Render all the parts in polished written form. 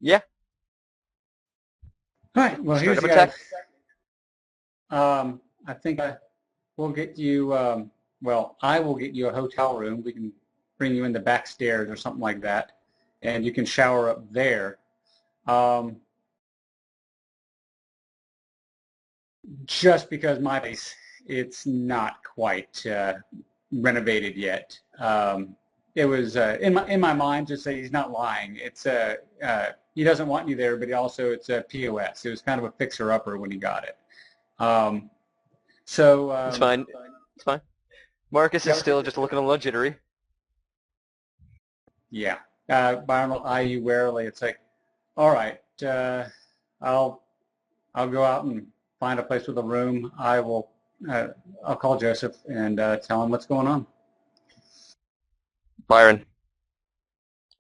Yeah. All right. Well, Straight here's up the guy. attack. I think I will get you. Well, I will get you a hotel room. We can bring you in the back stairs or something like that, and you can shower up there. Um, just because my place, it's not quite renovated yet. It was in my mind. Just say he's not lying. It's he doesn't want you there, but also it's a POS. It was kind of a fixer-upper when he got it. Um, so It's fine. It's fine. Marcus is yep, still just looking a little jittery. yeah. Byron will eye you warily. It's like, all right, I'll I'll go out and find a place with a room. Uh, I'll call Joseph and tell him what's going on. Byron,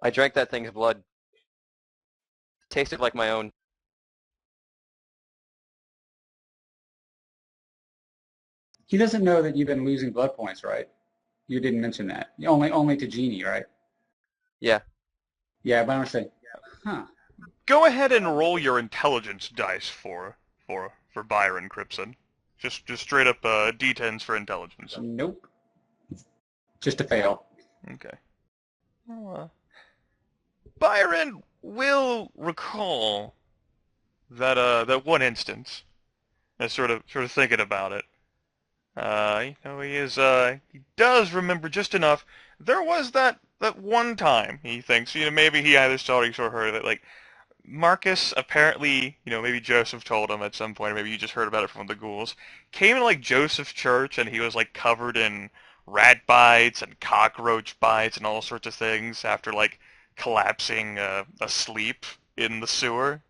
I drank that thing's blood. It tasted like my own. He doesn't know that you've been losing blood points, right? You didn't mention that. Only to Jeannie, right? Yeah. Yeah, but I'm gonna say, huh? Go ahead and roll your intelligence dice for Byron Cripson. Just straight up D10s for intelligence. Nope, just a fail. Okay. Well, Byron will recall that one instance. Sort of thinking about it. He does remember just enough. There was that one time he thinks, maybe he either saw it or heard of it, like Marcus apparently, maybe Joseph told him at some point, or maybe you just heard about it from the ghouls, came to like Joseph's church and he was like covered in rat bites and cockroach bites and all sorts of things after like collapsing asleep in the sewer.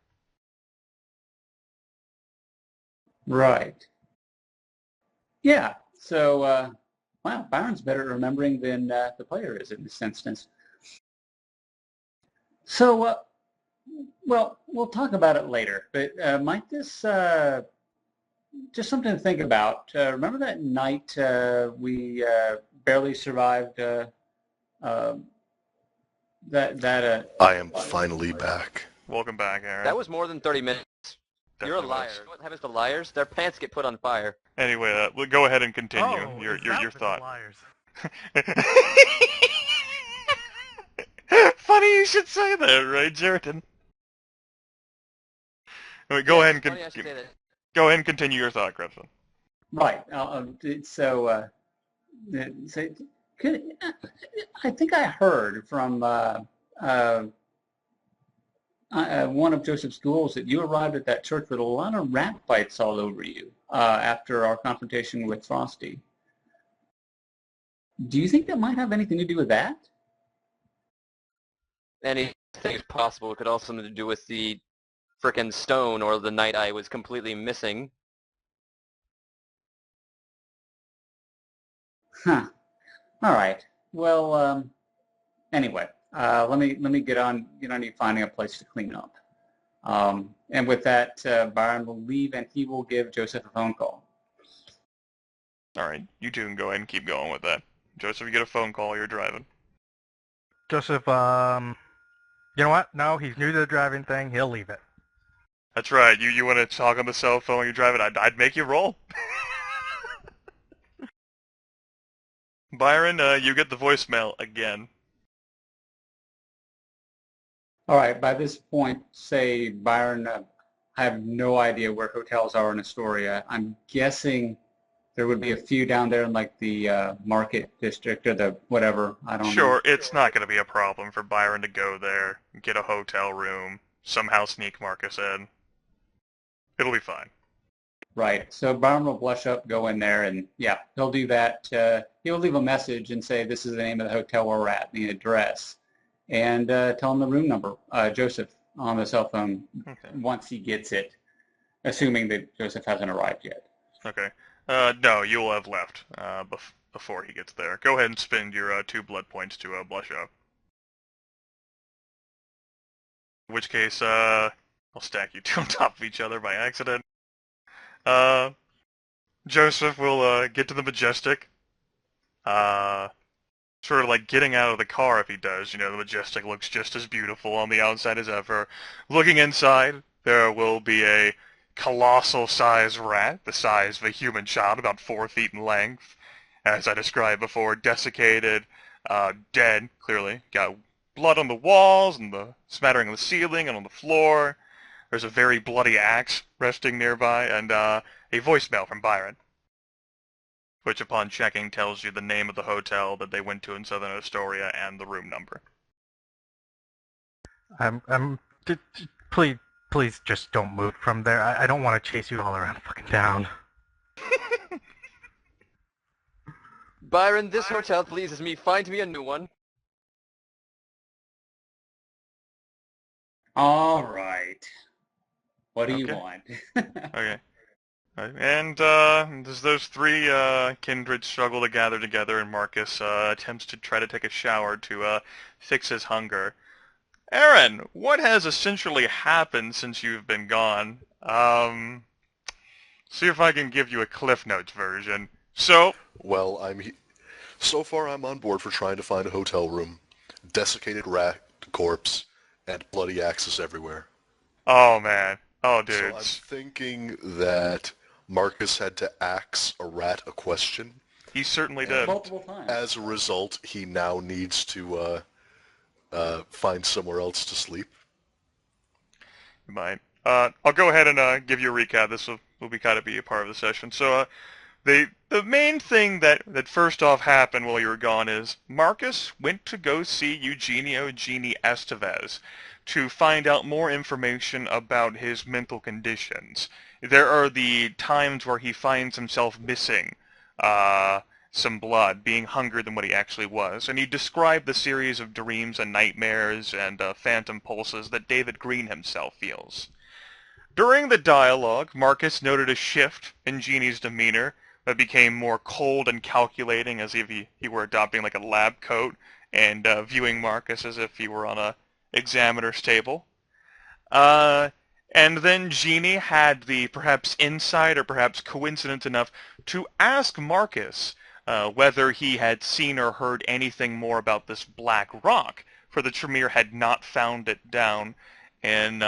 Right. Yeah. So, wow, Byron's better at remembering than the player is in this instance. So, well, we'll talk about it later. But might this just something to think about? Remember that night we barely survived uh, that I am finally back. Welcome back, Aaron. That was more than 30 minutes. You're a Definitely liar. was. What happens to liars? Their pants get put on fire. Anyway, we'll go ahead and continue Oh, your is your that your what thought. liars? Funny you should say that, right, Jerton? Go Yeah, ahead it's and funny I should say that. go ahead and continue your thought, Cripson. right. So, so could, I think I heard from one of Joseph's schools that you arrived at that church with a lot of rat bites all over you after our confrontation with Frosty. Do you think that might have anything to do with that? Anything is possible. It could also have something to do with the frickin' stone or the night I was completely missing. Huh. All right. Well, anyway, let me get on you finding a place to clean up. And with that, Byron will leave and he will give Joseph a phone call. All right, you two can go ahead and keep going with that. Joseph, you get a phone call. You're driving. Joseph, you know what? No, he's new to the driving thing. He'll leave it. That's right. You want to talk on the cell phone when you're driving? I'd make you roll. Byron, you get the voicemail again. All right. By this point, say Byron, I have no idea where hotels are in Astoria. I'm guessing there would be a few down there in like the Market District or the whatever. I don't know. Sure, it's not going to be a problem for Byron to go there, get a hotel room, somehow sneak Marcus in. It'll be fine. Right. So Byron will blush up, go in there, and yeah, he'll do that. He'll leave a message and say this is the name of the hotel we're at, the address, and tell him the room number. Joseph on the cell phone Okay. once he gets it, assuming that Joseph hasn't arrived yet. Okay. No, you'll have left before he gets there. Go ahead and spend your 2 blood points to blush up. In which case, I'll stack you two on top of each other by accident. Uh, Joseph will get to the Majestic. sort of like getting out of the car if he does. The Majestic looks just as beautiful on the outside as ever. Looking inside, there will be a colossal size rat, the size of a human child, about 4 feet in length. As I described before, desiccated, dead, clearly. Got blood on the walls and the smattering on the ceiling and on the floor. There's a very bloody axe resting nearby, and a voicemail from Byron, which upon checking tells you the name of the hotel that they went to in Southern Astoria and the room number. Please just don't move from there. I don't want to chase you all around fucking town. Byron, this hotel pleases me. Find me a new one. All right. What do you Okay. want? Okay. Right. And as those three kindreds struggle to gather together, and Marcus attempts to try to take a shower to fix his hunger. Aaron, what has essentially happened since you've been gone? See if I can give you a Cliff Notes version. So, Well, so far I'm on board for trying to find a hotel room, desiccated rat corpse, and bloody axes everywhere. oh man, oh So I'm dudes, thinking that Marcus had to ask a rat a question. he certainly And did. Multiple times. as a result, he now needs to find somewhere else to sleep. You might. I'll go ahead and give you a recap. This will be kind of be a part of the session. So, the main thing that first off happened while you were gone is Marcus went to go see Eugenio Genie Estevez to find out more information about his mental conditions. There are the times where he finds himself missing some blood, being hungrier than what he actually was, and he described the series of dreams and nightmares and phantom pulses that David Green himself feels. During the dialogue, Marcus noted a shift in Genie's demeanor that became more cold and calculating, as if he were adopting like a lab coat and viewing Marcus as if he were on a examiner's table. And then Genie had the perhaps insight or perhaps coincidence enough to ask Marcus whether he had seen or heard anything more about this black rock, for the Tremere had not found it down in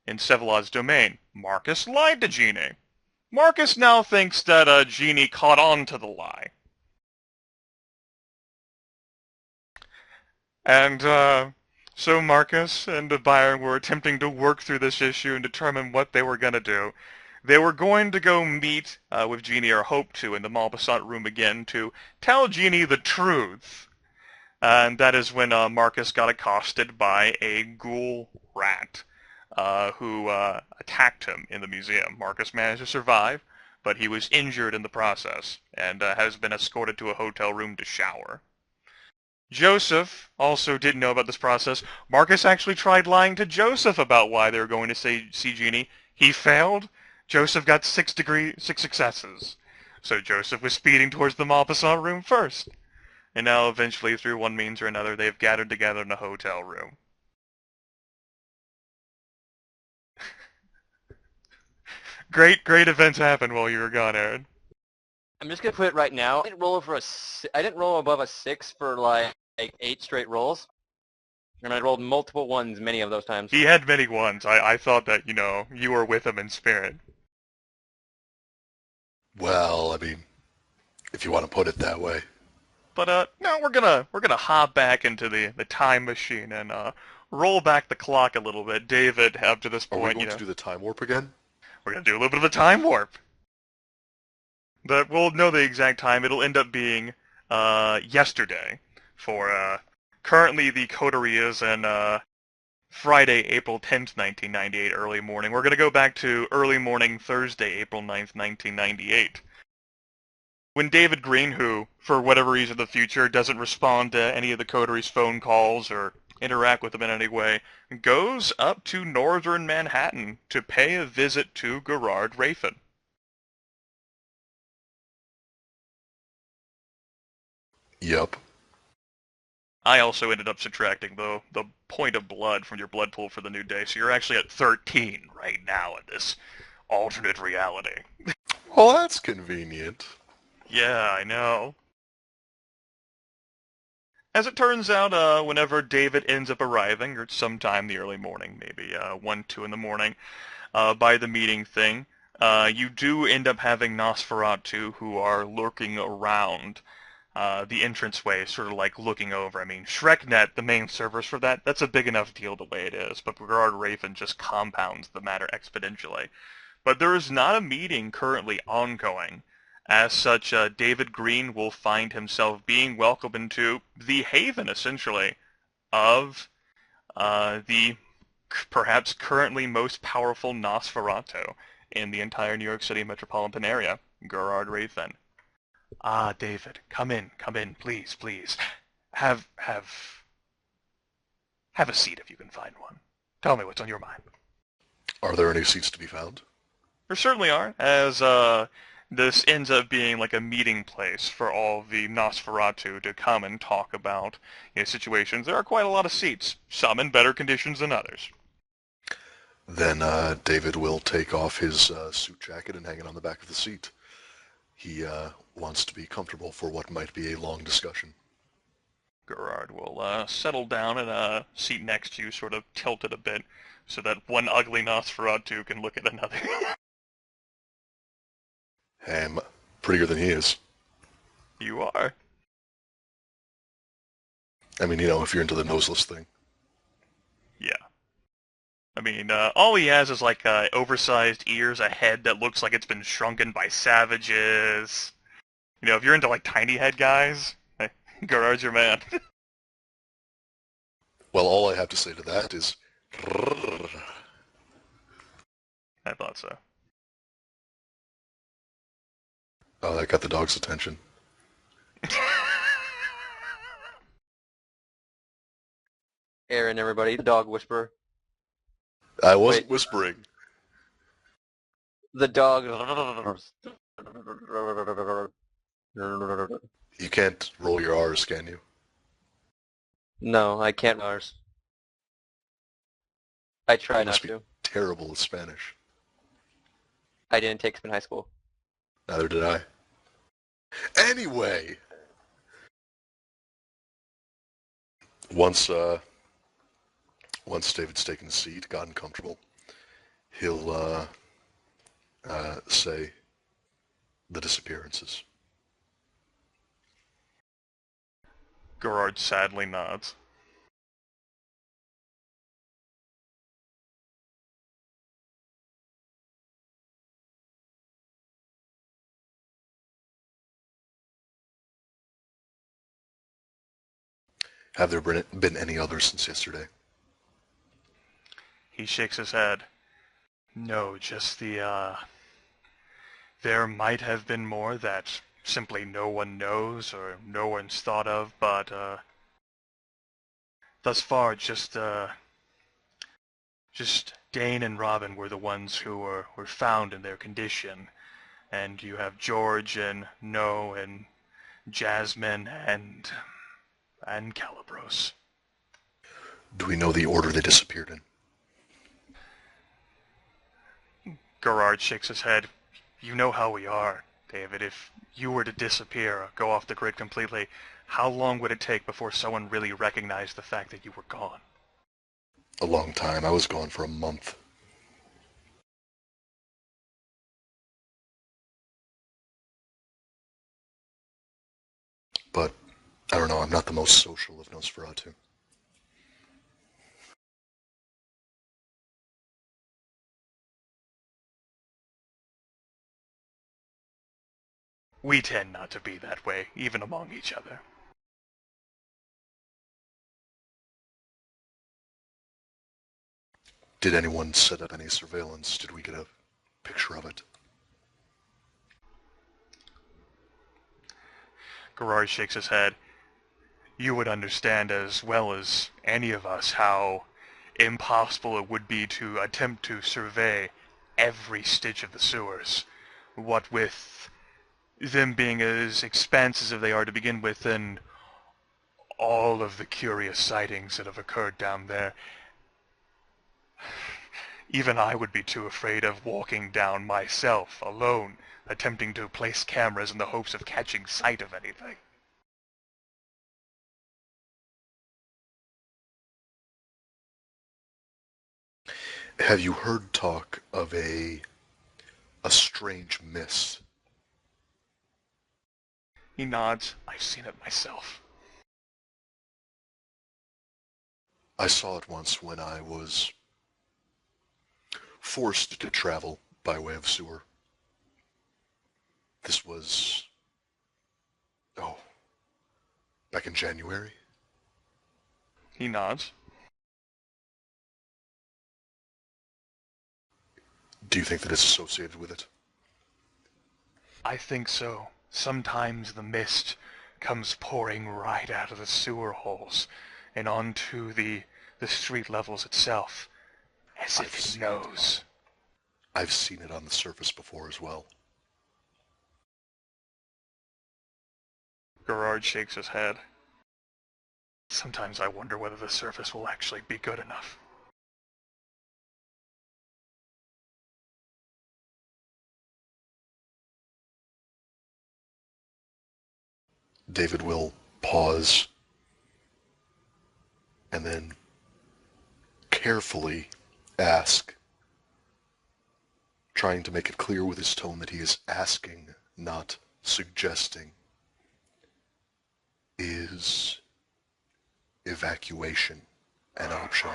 Sevalod's domain. Marcus lied to Genie. Marcus now thinks that Genie caught on to the lie. And so Marcus and Byron were attempting to work through this issue and determine what they were going to do. They were going to go meet with Genie, or hope to, in the Malbasant room again to tell Genie the truth. And that is when Marcus got accosted by a ghoul rat who attacked him in the museum. Marcus managed to survive, but he was injured in the process and has been escorted to a hotel room to shower. Joseph also didn't know about this process. Marcus actually tried lying to Joseph about why they were going to see Genie. He failed. Joseph got 6 successes. So Joseph was speeding towards the Malbasant room first. And now eventually, through one means or another, they've gathered together in a hotel room. Great events happened while you were gone, Aaron. I'm just gonna put it right now. I didn't roll above a 6 for like 8 straight rolls, and I rolled multiple ones many of those times. He had many ones. I thought that, you were with him in spirit. Well, I mean, if you want to put it that way. But no, we're gonna hop back into the time machine and roll back the clock a little bit. David, up to this Are we point, going to do the time warp again? we're gonna do a little bit of a time warp. But we'll know the exact time. It'll end up being yesterday for currently the coterie is in Friday, April 10th, 1998, early morning. We're gonna go back to early morning Thursday, April 9th, 1998. When David Green, who, for whatever reason in the future, doesn't respond to any of the coterie's phone calls or interact with them in any way, goes up to northern Manhattan to pay a visit to Gerard Rafin. Yep. I also ended up subtracting the point of blood from your blood pool for the new day, so you're actually at 13 right now in this alternate reality. Well, that's convenient. Yeah, I know. As it turns out, whenever David ends up arriving, or sometime in the early morning, maybe 1, 2 in the morning, by the meeting thing, you do end up having Nosferatu who are lurking around the entranceway, sort of like looking over. I mean, ShrekNet, the main servers for that, that's a big enough deal the way it is, but Gerard Raven just compounds the matter exponentially. But there is not a meeting currently ongoing. As such, David Green will find himself being welcomed into the haven, essentially, of the perhaps currently most powerful Nosferatu in the entire New York City metropolitan area, Gerard Raven. Ah, David, come in, please, please. Have a seat if you can find one. Tell me what's on your mind. Are there any seats to be found? There certainly are, as this ends up being like a meeting place for all the Nosferatu to come and talk about situations. There are quite a lot of seats, some in better conditions than others. Then David will take off his suit jacket and hang it on the back of the seat. He wants to be comfortable for what might be a long discussion. Gerard will settle down in a seat next to you, sort of tilted a bit, so that one ugly Nosferatu can look at another. Hey, I'm prettier than he is. You are. I mean, if you're into the noseless thing. Yeah. I mean, all he has is like oversized ears, a head that looks like it's been shrunken by savages. If you're into like tiny head guys, Gerard's your man. Well, all I have to say to that is... I thought so. Oh, that got the dog's attention. Aaron, everybody, the dog whisperer. I wasn't whispering. The dog. You can't roll your R's, can you? No, I can't ours. I try You not must be to. terrible at Spanish. I didn't take Spin High School. Neither did I. Anyway! Once David's taken his seat, gotten comfortable, he'll say the disappearances. Gerard sadly nods. Have there been any others since yesterday? He shakes his head. No, just the, there might have been more that simply no one knows or no one's thought of, but, thus far, just Dane and Robin were the ones who were found in their condition. And you have George and No and Jasmine and Calibros. Do we know the order they disappeared in? Gerard shakes his head. You know how we are, David. If you were to disappear or go off the grid completely, how long would it take before someone really recognized the fact that you were gone? A long time. I was gone for a month. But, I don't know, I'm not the most social of Nosferatu. We tend not to be that way, even among each other. Did anyone set up any surveillance? Did we get a picture of it? Gerard shakes his head. You would understand as well as any of us how impossible it would be to attempt to survey every stitch of the sewers. What with them being as expansive as they are to begin with, and all of the curious sightings that have occurred down there. Even I would be too afraid of walking down myself, alone, attempting to place cameras in the hopes of catching sight of anything. Have you heard talk of a strange mist? He nods. I've seen it myself. I saw it once when I was forced to travel by way of sewer. This was, oh, back in January. He nods. Do you think that it's associated with it? I think so. Sometimes the mist comes pouring right out of the sewer holes and onto the street levels itself, as if it knows. I've seen it on the surface before as well. Gerard shakes his head. Sometimes I wonder whether the surface will actually be good enough. David will pause and then carefully ask, trying to make it clear with his tone that he is asking, not suggesting, is evacuation an option?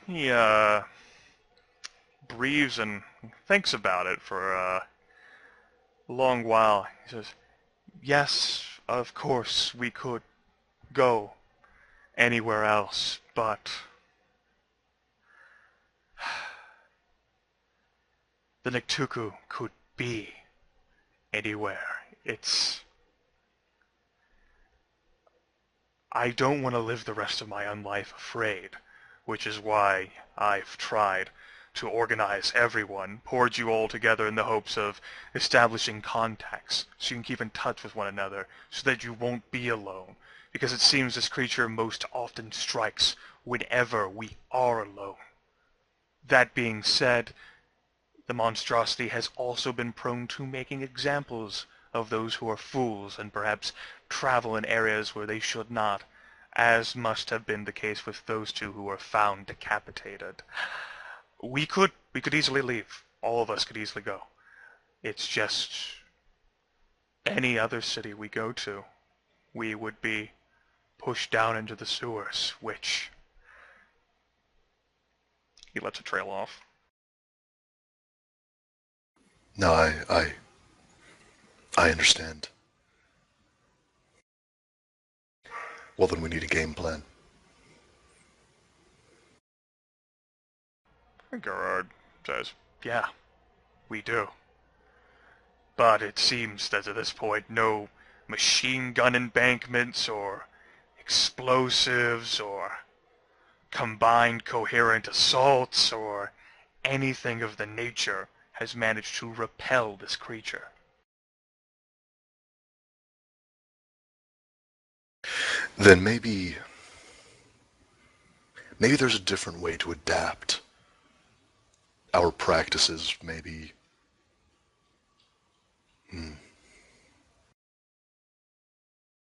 He, breathes and thinks about it for a long while. He says, yes, of course, we could go anywhere else, but the Niktuku could be anywhere. I don't want to live the rest of my own life afraid, which is why I've tried to organize everyone, poured you all together in the hopes of establishing contacts so you can keep in touch with one another so that you won't be alone, because it seems this creature most often strikes whenever we are alone. That being said, the monstrosity has also been prone to making examples of those who are fools and perhaps travel in areas where they should not, as must have been the case with those two who were found decapitated. We could easily leave. All of us could easily go. It's just any other city we go to, we would be pushed down into the sewers, which he lets it trail off. No, I understand. Well, then we need a game plan. Gerard says, yeah, we do. But it seems that at this point no machine gun embankments or explosives or combined coherent assaults or anything of the nature has managed to repel this creature. Then maybe there's a different way to adapt our practices, maybe.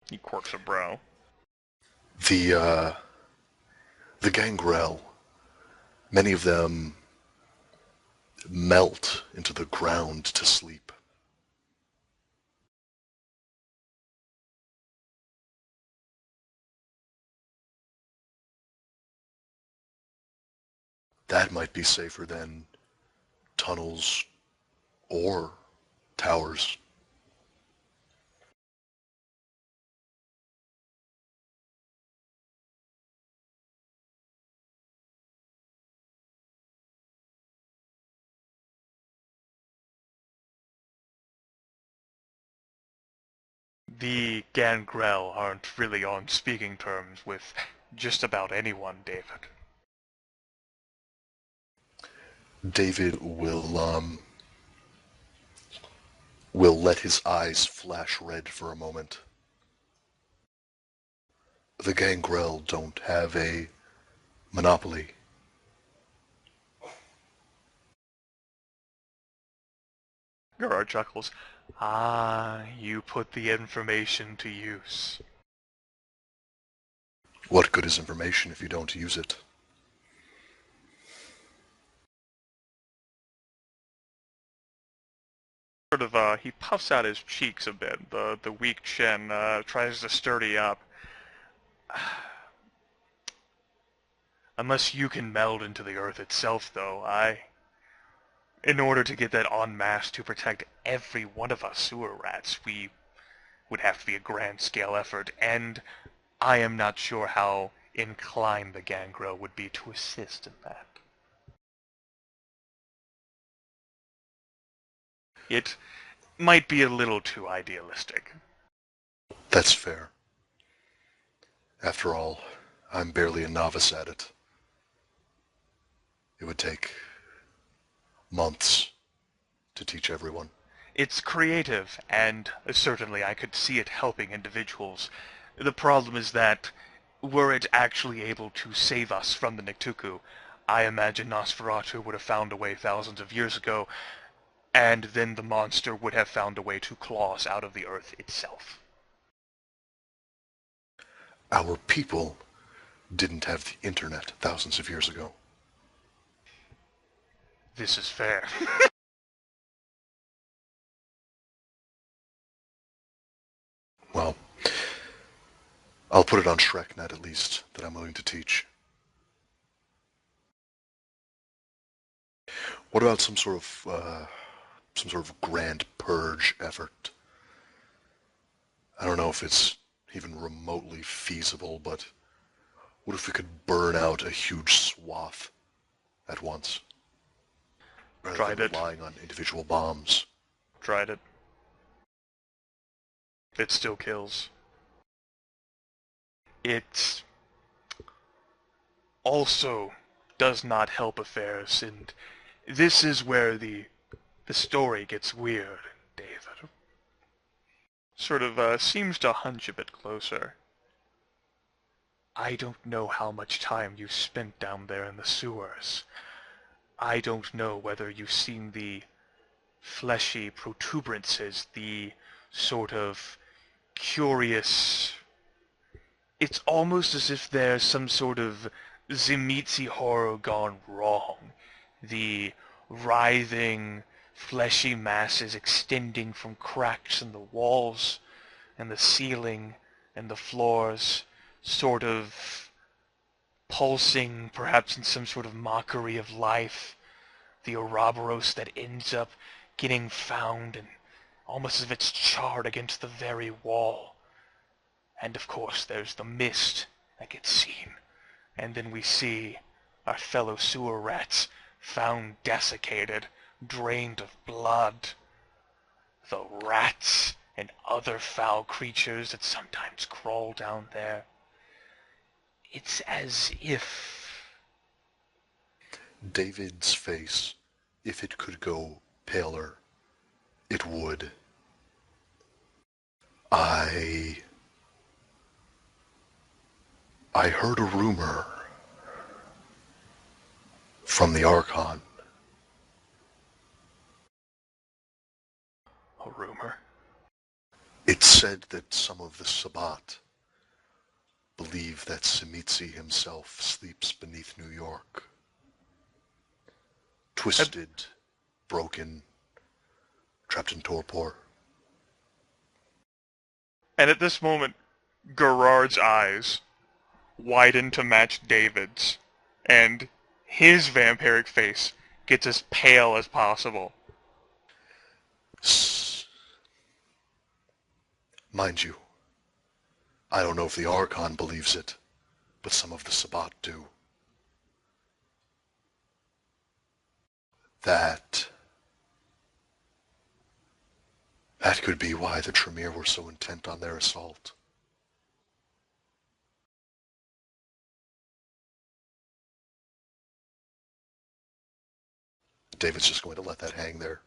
He quirks a brow. The gangrel, many of them melt into the ground to sleep. That might be safer than tunnels or towers. The gangrel aren't really on speaking terms with just about anyone, David. David will let his eyes flash red for a moment. The gangrel don't have a monopoly. Gerard chuckles. Ah, you put the information to use. What good is information if you don't use it? Sort of, he puffs out his cheeks a bit, the weak chin, tries to sturdy up. Unless you can meld into the Earth itself, though, in order to get that en masse to protect every one of us sewer rats, we would have to be a grand-scale effort, and I am not sure how inclined the Gangrel would be to assist in that. It might be a little too idealistic. That's fair. After all, I'm barely a novice at it. It would take months to teach everyone. It's creative, and certainly I could see it helping individuals. The problem is that, were it actually able to save us from the Niktuku, I imagine Nosferatu would have found a way thousands of years ago, and then the monster would have found a way to claw us out of the Earth itself. Our people didn't have the internet thousands of years ago. This is fair. Well, I'll put it on ShrekNet at least, that I'm willing to teach. What about some sort of grand purge effort? I don't know if it's even remotely feasible, but what if we could burn out a huge swath at once? Rather Tried than it. relying on individual bombs. Tried it. It still kills. It also does not help affairs, and this is where the story gets weird, David. Sort of seems to hunch a bit closer. I don't know how much time you've spent down there in the sewers. I don't know whether you've seen the fleshy protuberances, the sort of curious... It's almost as if there's some sort of Zimitzi horror gone wrong. The writhing, fleshy masses extending from cracks in the walls and the ceiling and the floors, sort of pulsing perhaps in some sort of mockery of life. The Ouroboros that ends up getting found and almost as if it's charred against the very wall. And of course there's the mist that gets seen. And then we see our fellow sewer rats found desiccated, drained of blood. The rats and other foul creatures that sometimes crawl down there. It's as if... David's face, if it could go paler, it would. I heard a rumor from the Archon. A rumor? It said that some of the Sabbat believe that Simitsi himself sleeps beneath New York. Twisted, broken, trapped in torpor. And at this moment, Gerard's eyes widen to match David's, and his vampiric face gets as pale as possible. Mind you, I don't know if the Archon believes it, but some of the Sabbat do. That could be why the Tremere were so intent on their assault. David's just going to let that hang there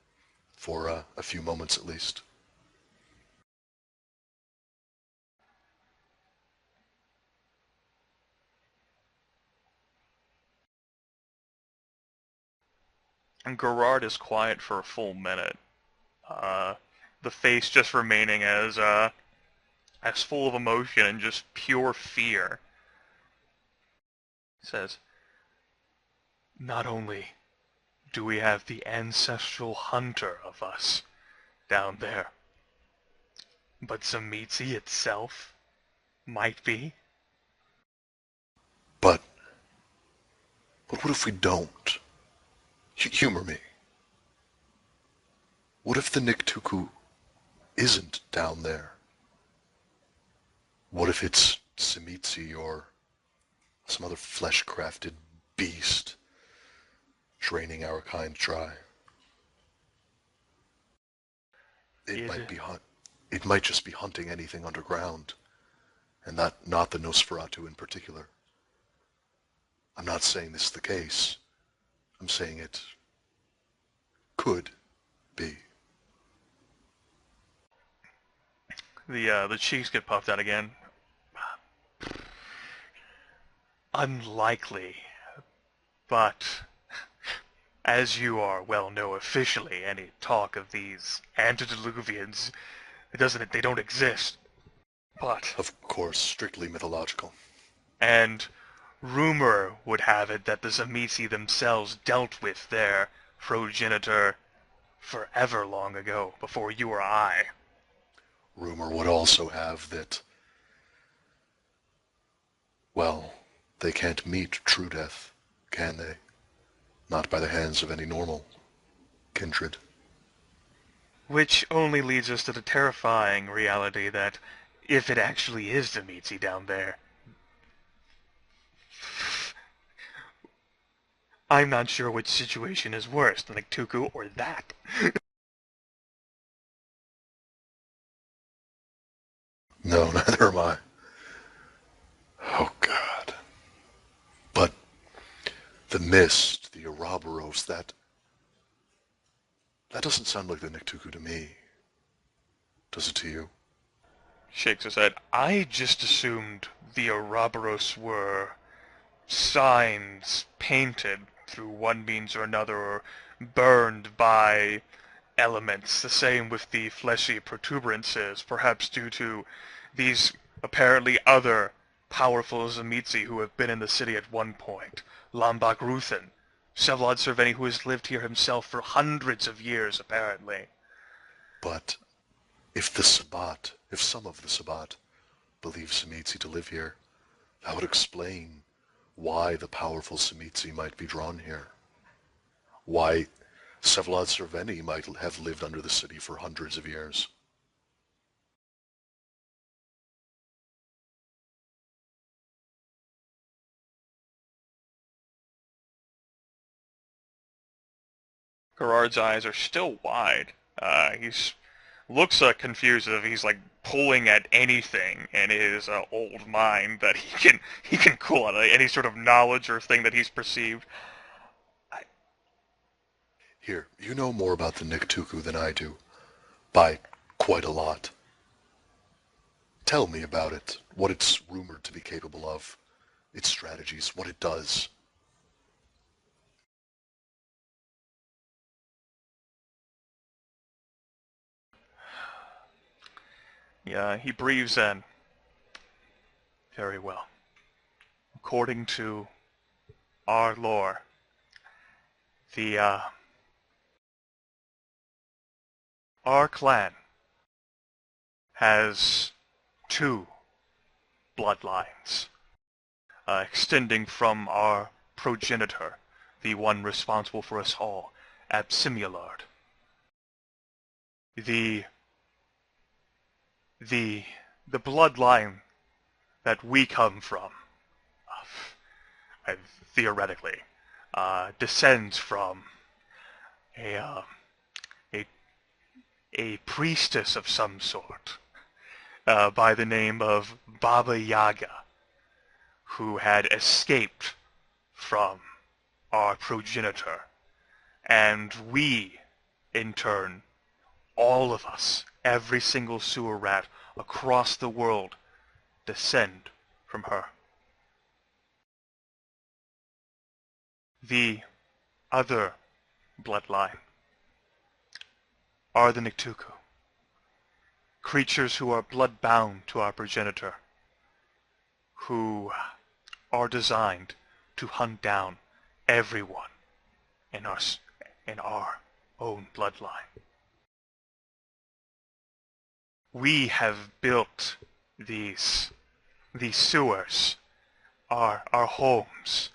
for a few moments at least. And Gerard is quiet for a full minute. The face just remaining as full of emotion and just pure fear. says, not only do we have the ancestral hunter of us down there, but Tzimisce itself might be. But what if we don't? Humor me. What if the Niktuku isn't down there? What if it's Tzimisce or some other flesh-crafted beast draining our kind dry? It might just be hunting anything underground, and not the Nosferatu in particular. I'm not saying this is the case. I'm saying it could be. The cheeks get puffed out again. Unlikely, but as you are well know officially, any talk of these antediluvians, they don't exist. But Of course, strictly mythological. and rumor would have it that the Tzimisce themselves dealt with their progenitor forever long ago, before you or I. Rumor would also have that, well, they can't meet true death, can they? Not by the hands of any normal kindred. Which only leads us to the terrifying reality that if it actually is Tzimisce down there, I'm not sure which situation is worse, the Niktuku or that. No, neither am I. Oh, God. But the mist, the Ouroboros, that doesn't sound like the Niktuku to me. Does it to you? Shakes his head. I just assumed the Ouroboros were signs painted through one means or another, or burned by elements. The same with the fleshy protuberances, perhaps due to these apparently other powerful Tzimisce who have been in the city at one point. Lambak Ruthen, Sevlod Cerveni, who has lived here himself for hundreds of years, apparently. But if some of the Sabbat believe Tzimisce to live here, that would explain why the powerful Tzimisce might be drawn here. Why Sevlod Cerveni might have lived under the city for hundreds of years. Gerard's eyes are still wide. He's looks confused as if he's like pulling at anything in his old mind that he can pull out any sort of knowledge or thing that he's perceived. Here, you know more about the Niktuku than I do, by quite a lot. Tell me about it, what it's rumored to be capable of, its strategies, what it does. Yeah, he breathes in. Very well. According to our lore, our clan has two bloodlines, extending from our progenitor, the one responsible for us all, Absimulard. The bloodline that we come from, theoretically, descends from a priestess of some sort, by the name of Baba Yaga, who had escaped from our progenitor, and we, in turn, all of us, every single sewer rat across the world, descend from her. The other bloodline are the Niktuku, creatures who are blood-bound to our progenitor, who are designed to hunt down everyone in our own bloodline. We have built these sewers, our homes.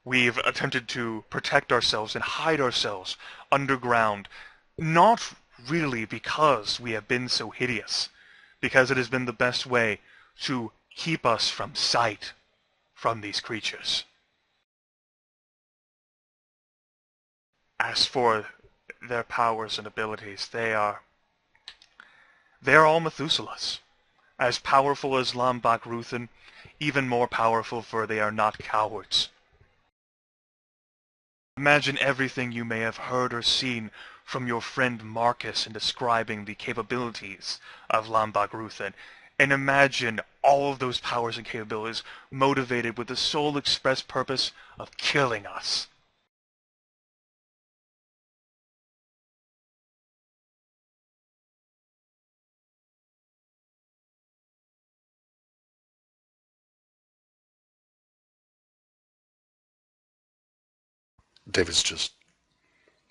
We've attempted to protect ourselves and hide ourselves underground, not really because we have been so hideous, because it has been the best way to keep us from sight from these creatures. As for their powers and abilities, they are all Methuselahs. As powerful as Lambak-Ruthen, even more powerful, for they are not cowards. Imagine everything you may have heard or seen from your friend Marcus in describing the capabilities of Lambak-Ruthen, and imagine all of those powers and capabilities motivated with the sole express purpose of killing us. David's just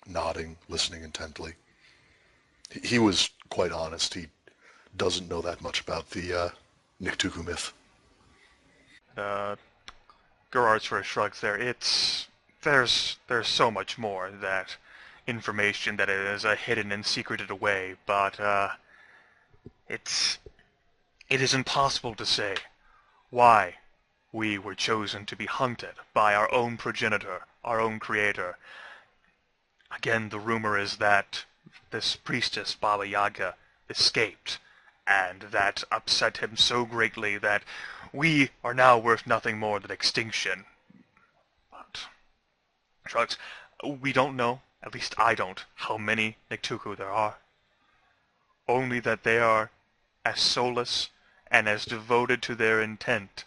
nodding, listening intently. He was quite honest. He doesn't know that much about the Niktuku myth. Gerard's for a shrug there. There's so much more that information that is hidden and secreted away, but it is impossible to say why we were chosen to be hunted by our own progenitor, our own creator. Again, the rumor is that this priestess, Baba Yaga, escaped, and that upset him so greatly that we are now worth nothing more than extinction. But, shrugs, we don't know, at least I don't, how many Niktuku there are. Only that they are as soulless and as devoted to their intent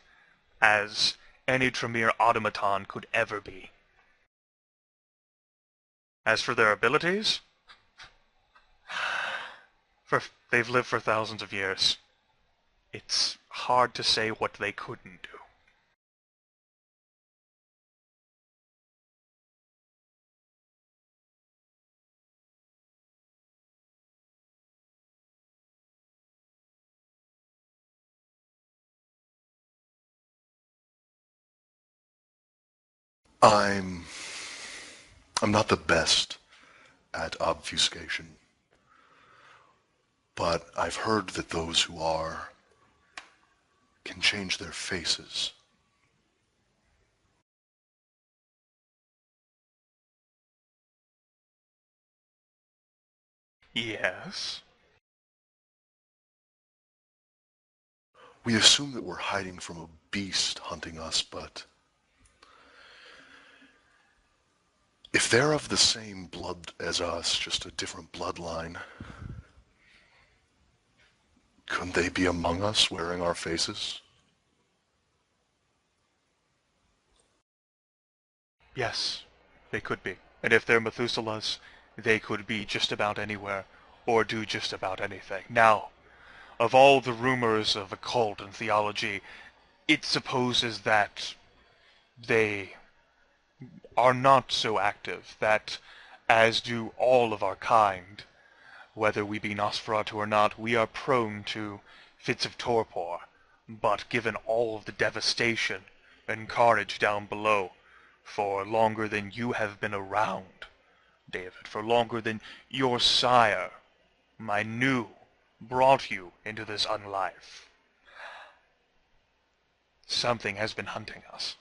as any Tremere automaton could ever be. As for their abilities, they've lived for thousands of years. It's hard to say what they couldn't do. I'm not the best at obfuscation, but I've heard that those who are can change their faces. Yes? We assume that we're hiding from a beast hunting us, but if they're of the same blood as us, just a different bloodline, couldn't they be among us wearing our faces? Yes, they could be. And if they're Methuselahs, they could be just about anywhere, or do just about anything. Now, of all the rumors of occult and theology, it supposes that they are not so active, that, as do all of our kind, whether we be Nosferatu or not, we are prone to fits of torpor. But given all of the devastation and carnage down below, for longer than you have been around, David, for longer than your sire, my new, brought you into this unlife, something has been hunting us.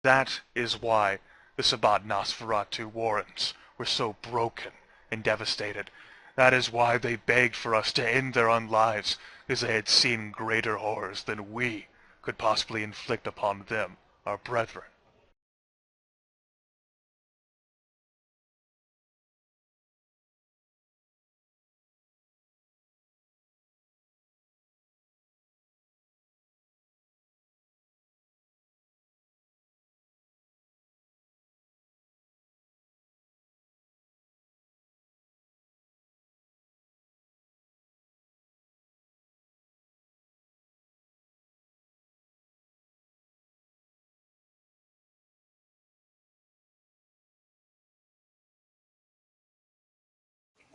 That is why the Sabbat Nosferatu warrens were so broken and devastated. That is why they begged for us to end their own lives, because they had seen greater horrors than we could possibly inflict upon them, our brethren.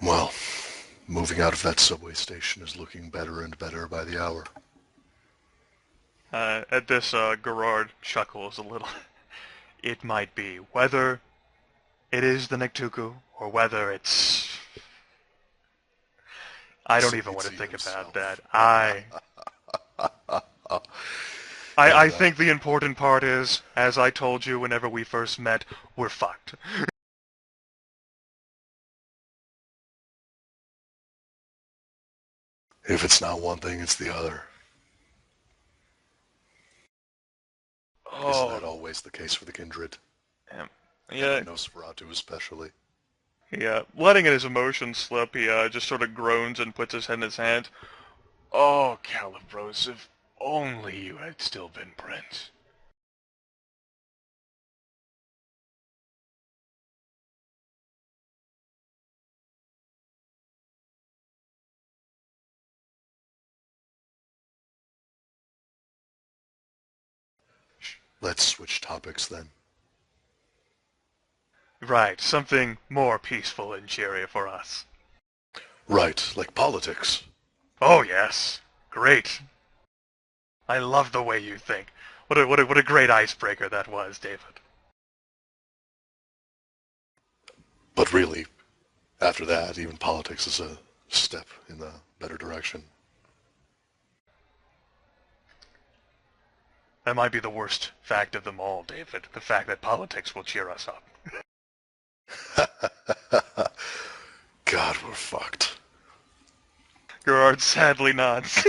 Well, moving out of that subway station is looking better and better by the hour. At this, Gerard chuckles a little. It might be. Whether it is the Nektuku, or whether it's... I don't even want to think about that. I think the important part is, as I told you whenever we first met, we're fucked. If it's not one thing, it's the other. Isn't that always the case for the kindred? Yeah. Nosferatu especially. Yeah, letting his emotions slip, he just sort of groans and puts his head in his hand. Oh, Calibros, if only you had still been Prince. Let's switch topics then. Right, something more peaceful and cheery for us. Right, like politics. Oh yes, great. I love the way you think. What a great icebreaker that was, David. But really, after that, even politics is a step in the better direction. That might be the worst fact of them all, David. The fact that politics will cheer us up. God, we're fucked. Gerard sadly nods.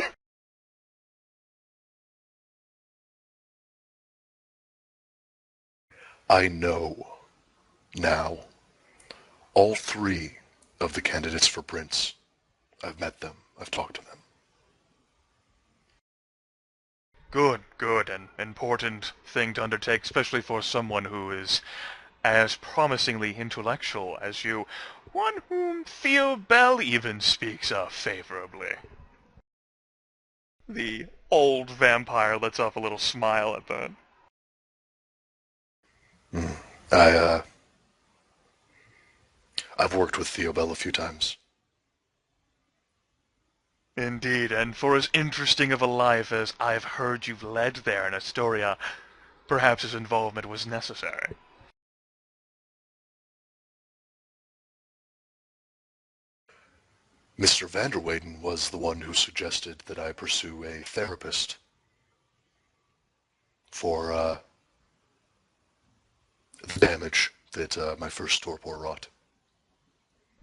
I know, now, all three of the candidates for Prince. I've met them. I've talked to them. Good, an important thing to undertake, especially for someone who is as promisingly intellectual as you, one whom Theo Bell even speaks of favorably. The old vampire lets off a little smile at that. I've worked with Theo Bell a few times. Indeed, and for as interesting of a life as I've heard you've led there in Astoria, perhaps his involvement was necessary. Mr. Vanderweyden was the one who suggested that I pursue a therapist for the damage that my first torpor wrought.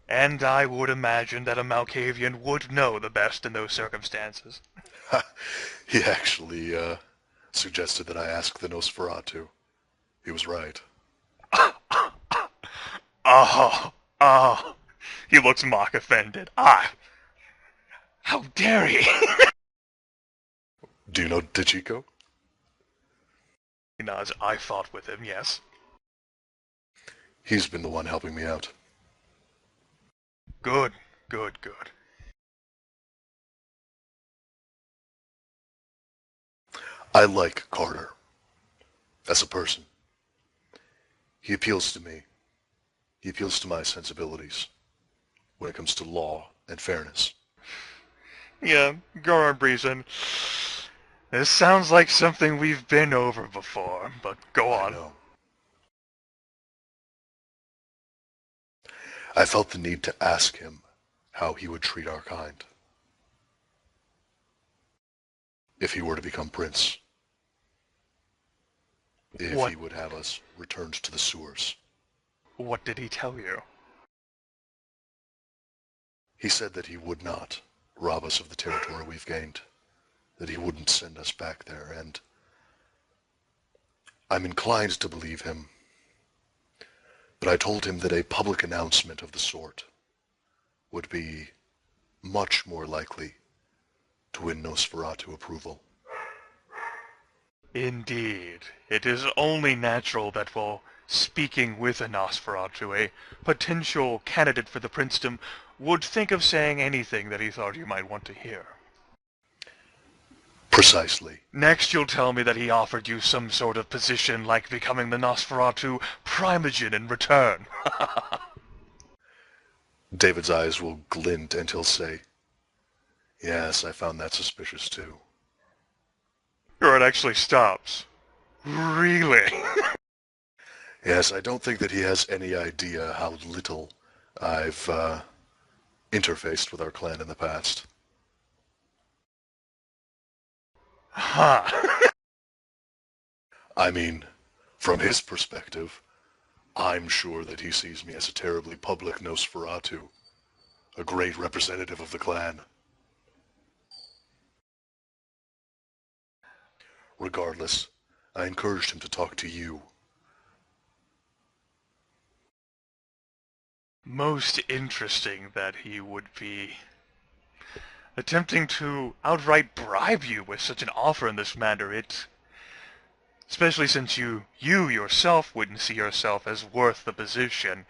And I would imagine that a Malkavian would know the best in those circumstances. He actually suggested that I ask the Nosferatu. He was right. Oh. He looks mock offended. How dare he? Do you know Dachiko? He nods. I fought with him, yes. He's been the one helping me out. Good. I like Carter as a person. He appeals to me. He appeals to my sensibilities when it comes to law and fairness. Yeah, Gerard breathes in. This sounds like something we've been over before, but go on. I know. I felt the need to ask him how he would treat our kind if he were to become prince. If he would have us returned to the sewers. What did he tell you? He said that he would not rob us of the territory we've gained, that he wouldn't send us back there, and I'm inclined to believe him. But I told him that a public announcement of the sort would be much more likely to win Nosferatu approval. Indeed. It is only natural that while speaking with a Nosferatu, a potential candidate for the princedom would think of saying anything that he thought you might want to hear. Precisely. Next you'll tell me that he offered you some sort of position like becoming the Nosferatu Primogen in return. David's eyes will glint and he'll say, "Yes, I found that suspicious too." Or it actually stops. Really? Yes, I don't think that he has any idea how little I've interfaced with our clan in the past. Huh. I mean, from his perspective, I'm sure that he sees me as a terribly public Nosferatu, a great representative of the clan. Regardless, I encouraged him to talk to you. Most interesting that he would be attempting to outright bribe you with such an offer in this manner. Especially since you yourself wouldn't see yourself as worth the position,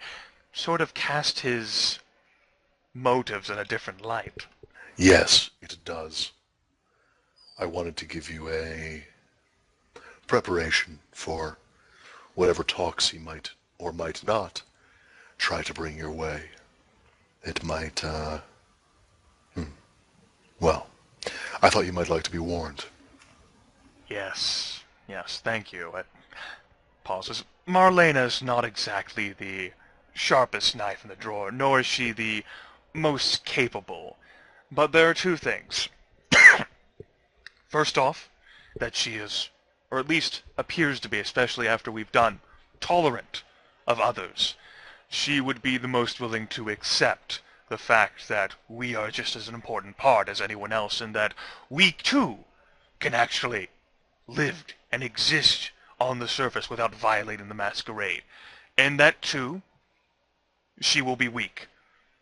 sort of cast his motives in a different light. Yes, it does. I wanted to give you a preparation for whatever talks he might or might not try to bring your way. It might, well, I thought you might like to be warned. Yes, thank you. Pauses. Marlena's not exactly the sharpest knife in the drawer, nor is she the most capable. But there are two things. First off, that she is, or at least appears to be, especially after we've done, tolerant of others. She would be the most willing to accept the fact that we are just as an important part as anyone else, and that we too can actually live and exist on the surface without violating the Masquerade. And that too, she will be weak.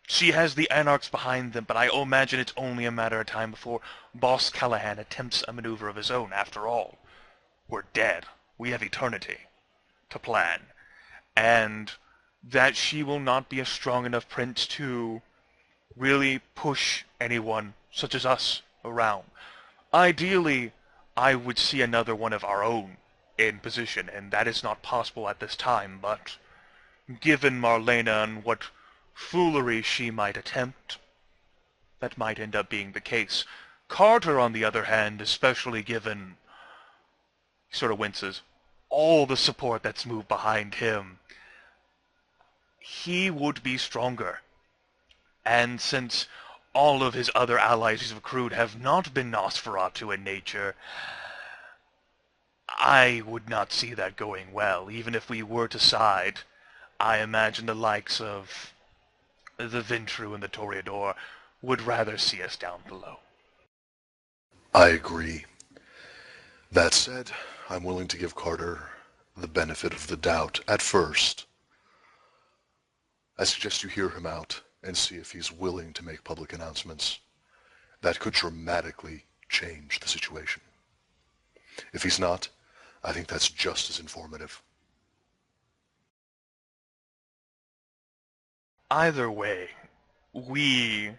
She has the Anarchs behind them, but I imagine it's only a matter of time before Boss Callahan attempts a maneuver of his own. After all, we're dead. We have eternity to plan. And that she will not be a strong enough prince to really push anyone such as us around. Ideally, I would see another one of our own in position, and that is not possible at this time, but given Marlena and what foolery she might attempt, that might end up being the case. Carter, on the other hand, especially given, he sort of winces, all the support that's moved behind him, he would be stronger. And since all of his other allies he's recruited have not been Nosferatu in nature, I would not see that going well. Even if we were to side, I imagine the likes of the Vintru and the Toreador would rather see us down below. I agree. That said, I'm willing to give Carter the benefit of the doubt at first. I suggest you hear him out and see if he's willing to make public announcements. That could dramatically change the situation. If he's not, I think that's just as informative. Either way, we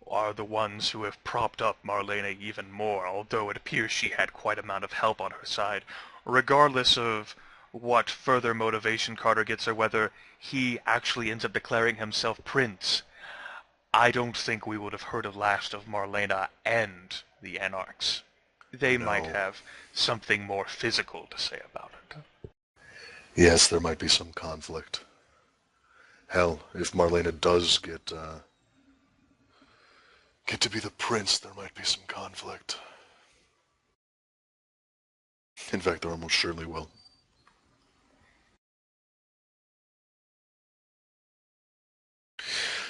are the ones who have propped up Marlena even more, although it appears she had quite an amount of help on her side. Regardless of what further motivation Carter gets or whether he actually ends up declaring himself prince, I don't think we would have heard of last of Marlena and the Anarchs. They might have something more physical to say about it. Yes, there might be some conflict. Hell, if Marlena does get to be the prince, there might be some conflict. In fact, there almost surely will.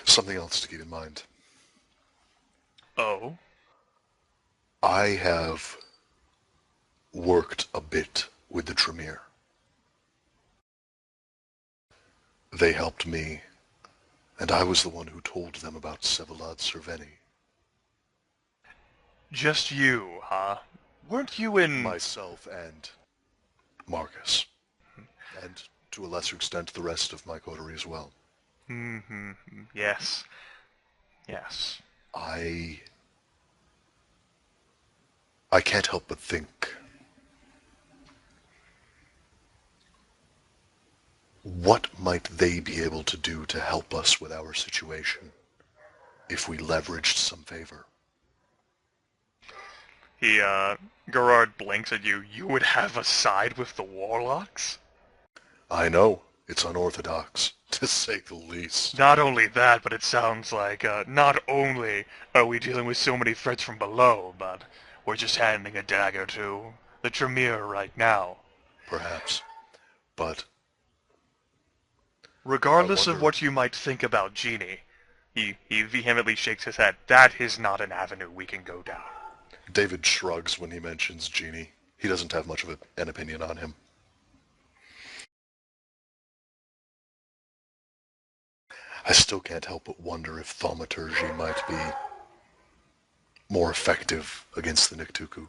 Something else to keep in mind. Oh? I have worked a bit with the Tremere. They helped me, and I was the one who told them about Vsevolod Cerveni. Just you, huh? Weren't you in... Myself and Marcus. And to a lesser extent the rest of my coterie as well. Mm-hmm. Yes. I can't help but think, What might they be able to do to help us with our situation if we leveraged some favor? Gerard blinks at you. You would have a side with the warlocks? I know, it's unorthodox, to say the least. Not only that, but it sounds like, not only are we dealing with so many threats from below, but we're just handing a dagger to the Tremere right now. Perhaps. But regardless of what you might think about Genie, he vehemently shakes his head. That is not an avenue we can go down. David shrugs when he mentions Genie. He doesn't have much of an opinion on him. I still can't help but wonder if thaumaturgy might be more effective against the Niktuku.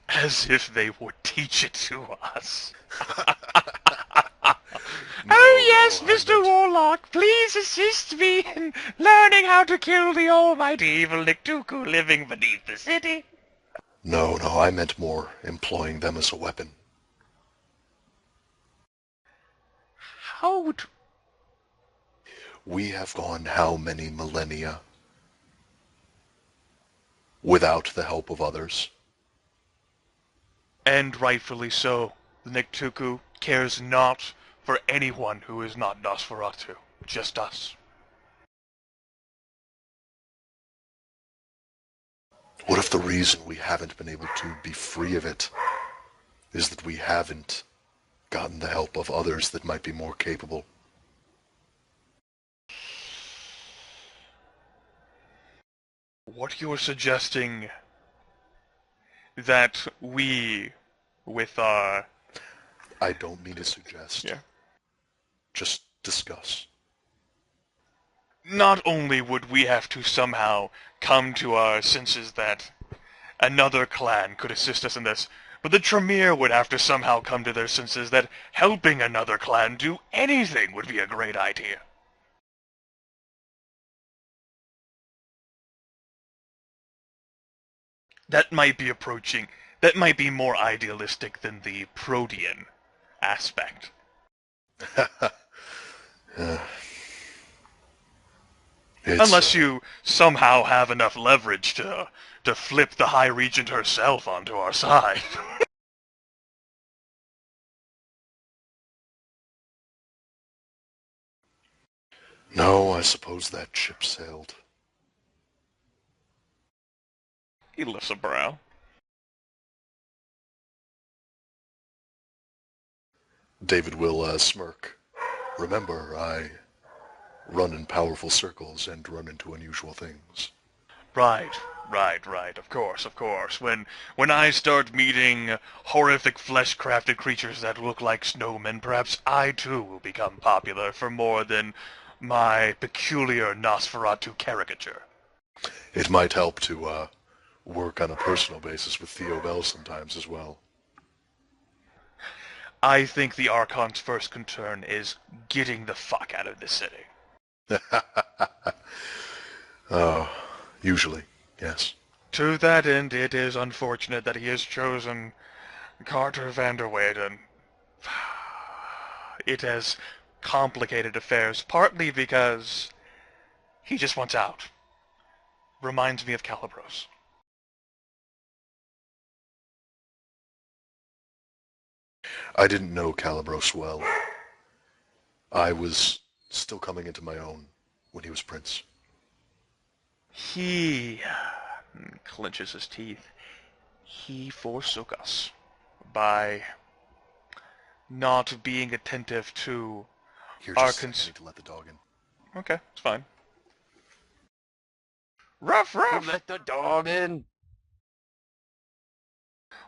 As if they would teach it to us. No, oh yes, no, Mr. Warlock, please assist me in learning how to kill the almighty evil Niktuku living beneath the city. No, I meant more employing them as a weapon. How would... We have gone how many millennia without the help of others? And rightfully so. The Niktuku cares not for anyone who is not Nosferatu. Just us. What if the reason we haven't been able to be free of it is that we haven't gotten the help of others that might be more capable? What you're suggesting that we, with our... I don't mean to suggest. Yeah. Just discuss. Not only would we have to somehow come to our senses that another clan could assist us in this, but the Tremere would have to somehow come to their senses that helping another clan do anything would be a great idea. That might be more idealistic than the Protean aspect. Unless you somehow have enough leverage to flip the High Regent herself onto our side. No, I suppose that ship sailed. He lifts a brow. David will smirk. Remember, I run in powerful circles and run into unusual things. Right. Of course. When I start meeting horrific flesh-crafted creatures that look like snowmen, perhaps I too will become popular for more than my peculiar Nosferatu caricature. It might help to work on a personal basis with Theo Bell sometimes as well. I think the Archon's first concern is getting the fuck out of this city. Oh, usually, yes. To that end, it is unfortunate that he has chosen Carter van der Weyden. It has complicated affairs, partly because he just wants out. Reminds me of Calibros. I didn't know Calibros well. I was still coming into my own when he was prince. He clenches his teeth. He forsook us by not being attentive to Here, our just I need to let the dog in. Okay, it's fine. Ruff! Let the dog in.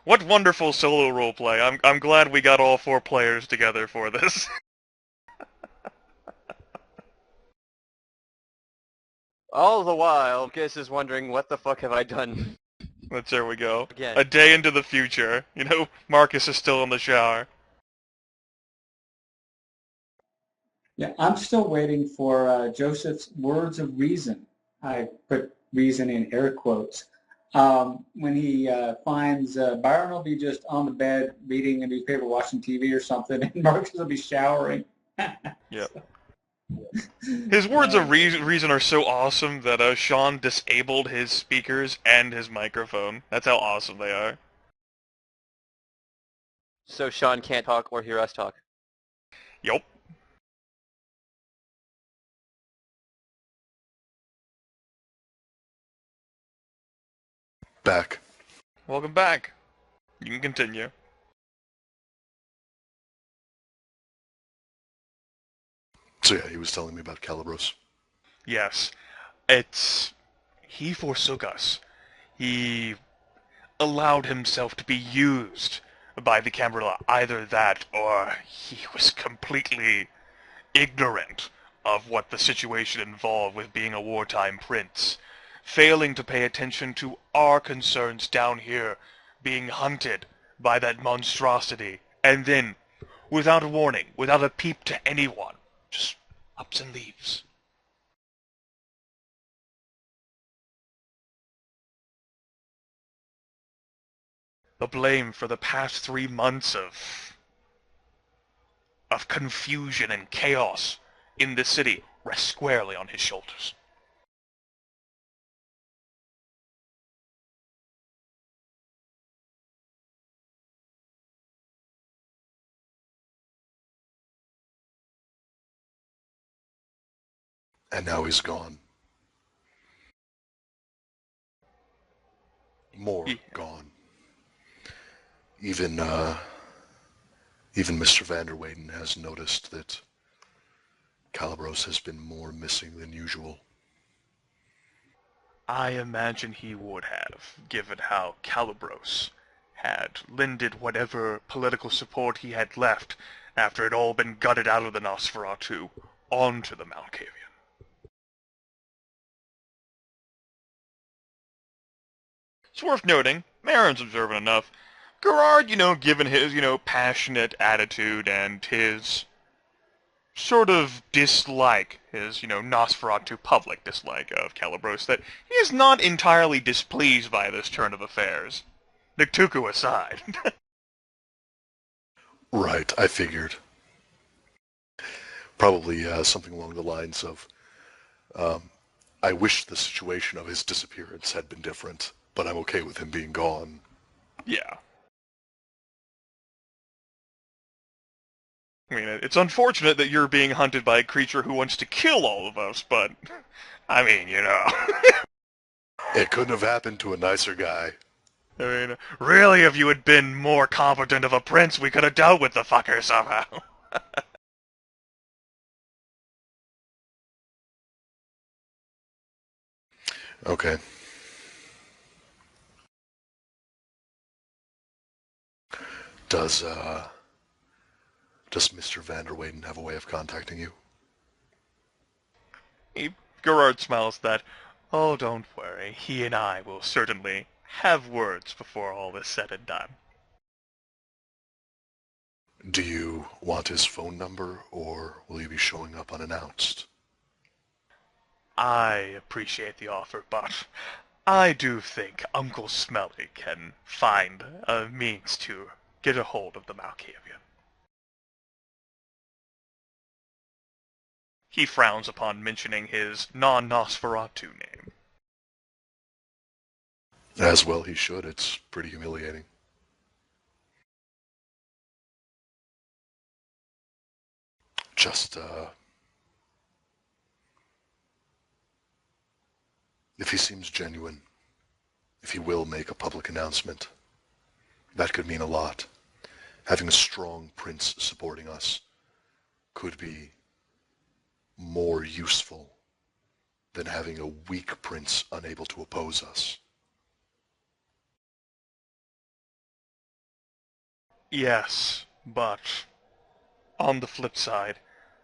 What wonderful solo roleplay. I'm glad we got all 4 players together for this. All the while, Kiss is wondering, what the fuck have I done? There we go. Again. A day into the future. You know, Marcus is still in the shower. Yeah, I'm still waiting for Joseph's words of reason. I put reason in air quotes. when he finds Byron will be just on the bed reading a newspaper, watching TV or something, and Marcus will be showering. Yep. His words of reason are so awesome that Sean disabled his speakers and his microphone. That's how awesome they are. So Sean can't talk or hear us talk. Yup. Back. Welcome back. You can continue. So yeah, he was telling me about Calibros. Yes. He forsook us. He allowed himself to be used by the Camarilla. Either that, or he was completely ignorant of what the situation involved with being a wartime prince, failing to pay attention to our concerns down here, being hunted by that monstrosity, and then, without a warning, without a peep to anyone, just ups and leaves. The blame for the past 3 months of confusion and chaos in the city rests squarely on his shoulders. And now he's gone. More gone. Even Mr. Van der Weyden has noticed that Calibros has been more missing than usual. I imagine he would have, given how Calibros had lended whatever political support he had left after it had all been gutted out of the Nosferatu onto the Malkavian. It's worth noting, Marin's observant enough. Gerard, given his, passionate attitude and his sort of dislike, his, Nosferatu public dislike of Calibros, that he is not entirely displeased by this turn of affairs. Niktuku aside. Right, I figured. Probably something along the lines of, I wish the situation of his disappearance had been different, but I'm okay with him being gone. Yeah. I mean, it's unfortunate that you're being hunted by a creature who wants to kill all of us, but, I mean, It couldn't have happened to a nicer guy. I mean, really, if you had been more competent of a prince, we could have dealt with the fucker somehow. Okay. Does Mr. Van der Weyden have a way of contacting you? Gerard smiles that, oh, don't worry, he and I will certainly have words before all is said and done. Do you want his phone number, or will you be showing up unannounced? I appreciate the offer, but I do think Uncle Smelly can find a means to get a hold of the Malkavian. He frowns upon mentioning his non-Nosferatu name. As well he should. It's pretty humiliating. Just, if he seems genuine, if he will make a public announcement, that could mean a lot. Having a strong prince supporting us could be more useful than having a weak prince unable to oppose us. Yes, but on the flip side,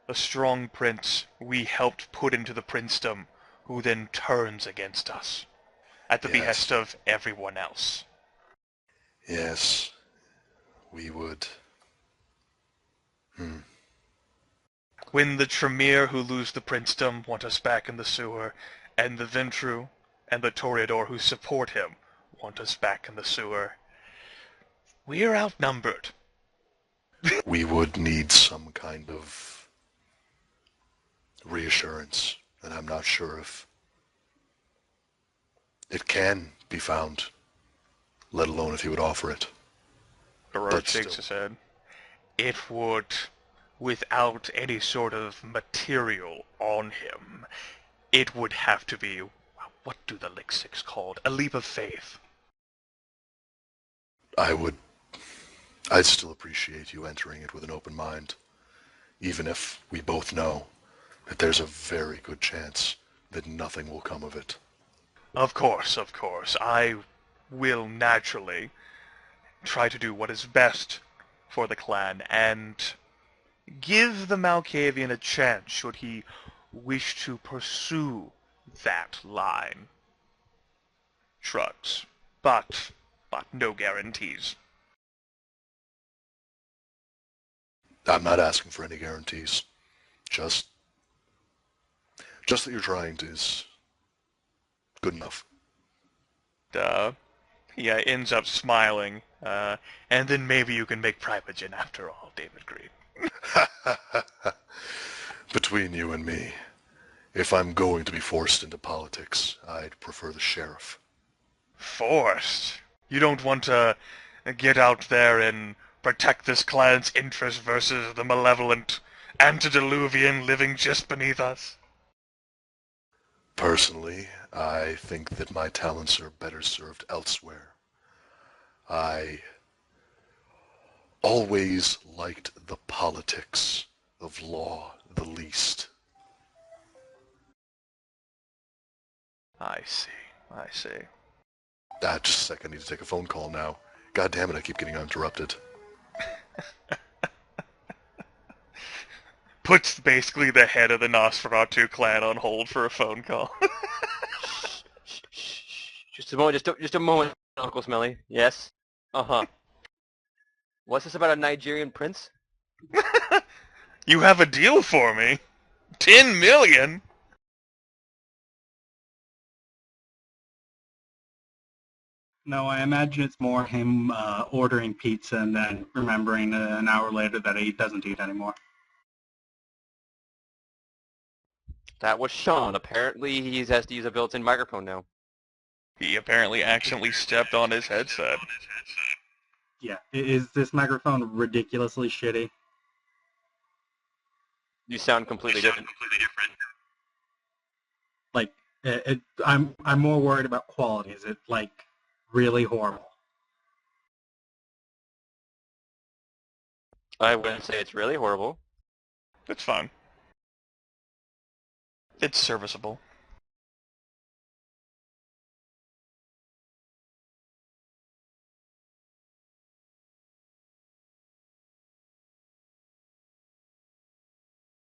a strong prince we helped put into the princedom, who then turns against us, at the behest of everyone else. Yes, we would. When the Tremere who lose the princedom want us back in the sewer, and the Ventru and the Toreador who support him want us back in the sewer. We're outnumbered. We would need some kind of reassurance, and I'm not sure if it can be found, let alone if he would offer it. Gerard shakes his head. It would, without any sort of material on him, it would have to be, what do the Lixics called? A leap of faith. I'd still appreciate you entering it with an open mind, even if we both know that there's a very good chance that nothing will come of it. Of course. I will naturally try to do what is best for the clan and give the Malkavian a chance should he wish to pursue that line. Shrugs. But no guarantees. I'm not asking for any guarantees. Just that you're trying is good enough. He ends up smiling, and then maybe you can make Privagen after all, David Green. Between you and me, if I'm going to be forced into politics, I'd prefer the sheriff. Forced? You don't want to get out there and protect this clan's interest versus the malevolent antediluvian living just beneath us? Personally, I think that my talents are better served elsewhere. I always liked the politics of law the least. I see. Just a sec, I need to take a phone call now. God damn it, I keep getting interrupted. Puts basically the head of the Nosferatu clan on hold for a phone call. Just a moment, just a moment, Uncle Smelly. Yes? Uh-huh. What's this about a Nigerian prince? You have a deal for me? 10 million? No, I imagine it's more him ordering pizza and then remembering an hour later that he doesn't eat anymore. That was Sean. Apparently he has to use a built-in microphone now. He apparently accidentally stepped on his headset. Yeah, is this microphone ridiculously shitty? You sound completely different. Like, I'm more worried about quality. Is it, like, really horrible? I wouldn't say it's really horrible. It's fine. It's serviceable.